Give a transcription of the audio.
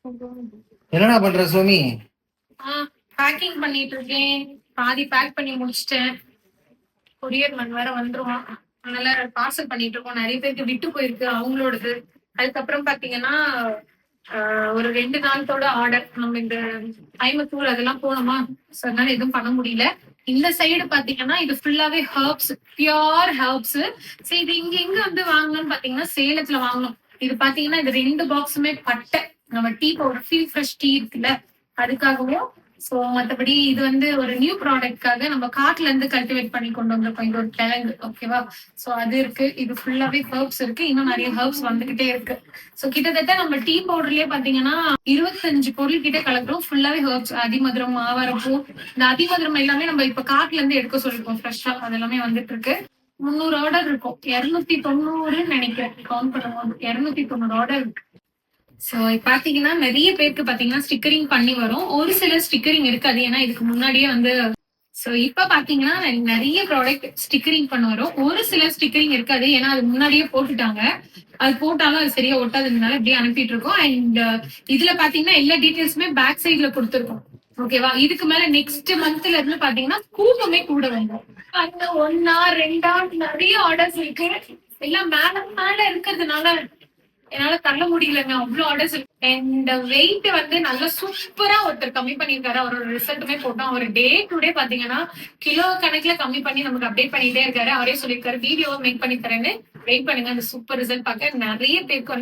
என்னடா பண்ற சுவாமி? பேக்கிங் பண்ணிட்டு இருக்கேன். பாதி பேக் பண்ணி முடிச்சிட்டேன். கொரியர் மண் வேற வந்துருவான். அதனால பார்சல் பண்ணிட்டு இருக்கோம். நிறைய பேருக்கு விட்டு போயிருக்கு அவங்களோடது. அதுக்கப்புறம் பாத்தீங்கன்னா ஒரு 2 நாளத்தோட ஆர்டர். நம்ம இந்த கோயம்புத்தூர் அதெல்லாம் போனோமா, சோ அதனால எதுவும் பண்ண முடியல. இந்த சைடு பாத்தீங்கன்னா இது ஃபுல்லாவே ஹர்ப்ஸ், பியோர் ஹர்ப்ஸ். சரி, இது இங்க எங்க வந்து வாங்கணும்னு பாத்தீங்கன்னா சேலத்துல வாங்கணும். இது பாத்தீங்கன்னா இது 2 பாக்ஸுமே பட்டை. நம்ம tea powder feel fresh tea இருக்குல்ல, அதுக்காகவும். சோ மத்தபடி இது வந்து ஒரு நியூ ப்ராடக்ட்காக நம்ம காட்டுல இருந்து கல்டிவேட் பண்ணி கொண்டு வந்திருக்கோம். இது ஒரு கிழங்கு, ஓகேவா? சோ அது இருக்கு. இது ஃபுல்லாவே ஹர்ப்ஸ் இருக்கு. இன்னும் நிறைய ஹர்ப்ஸ் வந்துகிட்டே இருக்கு. சோ கிட்டத்தட்ட நம்ம டீ பவுடர்லயே பாத்தீங்கன்னா 25 பொருள் கிட்ட கலக்குறோம். ஃபுல்லாவே ஹர்ப்ஸ். அதிமதுரம், ஆவாரப்பூ. இந்த அதிமதுரம் எல்லாமே நம்ம இப்ப காட்டுல இருந்து எடுக்க சொல்லிருக்கோம் ஃப்ரெஷ்ஷா. அது எல்லாமே வந்துட்டு இருக்கு. 300 ஆர்டர் இருக்கும். 290 நினைக்கிறேன் கவுண்ட் பண்ணும்போது. 290 ஆர்டர் இருக்கு. சோ பாத்தீங்கன்னா நிறைய பேருக்கு பாத்தீங்கன்னா ஸ்டிக்கரிங் பண்ணி வரும். ஒரு சில ஸ்டிக்கரிங் இருக்காது, ஏன்னா இதுக்கு முன்னாடியே வந்து. சோ இப்ப பாத்தீங்கன்னா நிறைய ப்ராடக்ட் ஸ்டிக்கரிங் பண்ண வரும். ஒரு சில ஸ்டிக்கரிங் இருக்காது, ஏன்னா அது முன்னாடியே போட்டுட்டாங்க. அது போட்டாலும் அது சரியா ஒட்டாததுனால இப்படியே அனுப்பிட்டு இருக்கோம். அண்ட் இதுல பாத்தீங்கன்னா எல்லா டீடைல்ஸுமே பேக் சைட்ல கொடுத்துருக்கோம். ஓகேவா? இதுக்கு மேல நெக்ஸ்ட் மந்த்ல இருந்து பாத்தீங்கன்னா கூப்பமே கூட வந்தோம். அந்த 1 2 நிறைய ஆர்டர்ஸ் இருக்கு. எல்லாம் மேல மேல இருக்கிறதுனால என்னால தள்ள முடியலங்க. அவ்வளவு ஆர்டர்ஸ் இருக்கு. அண்ட் வெயிட் வந்து நல்லா சூப்பரா ஒருத்தர் கம்மி பண்ணிருக்காரு. அவரோட ரிசல்ட்டுமே போட்டோம். அவர் டே டு டே பாத்தீங்கன்னா கிலோ கணக்குல கம்மி பண்ணி நமக்கு அப்டேட் பண்ணிட்டே இருக்காரு. அவரே சொல்லியிருக்காரு வீடியோ மேக் பண்ணி தரேன்னு. வெயிட் பண்ணுங்க, அந்த சூப்பர் ரிசல்ட் பார்க்க. நிறைய பேருக்கு வந்து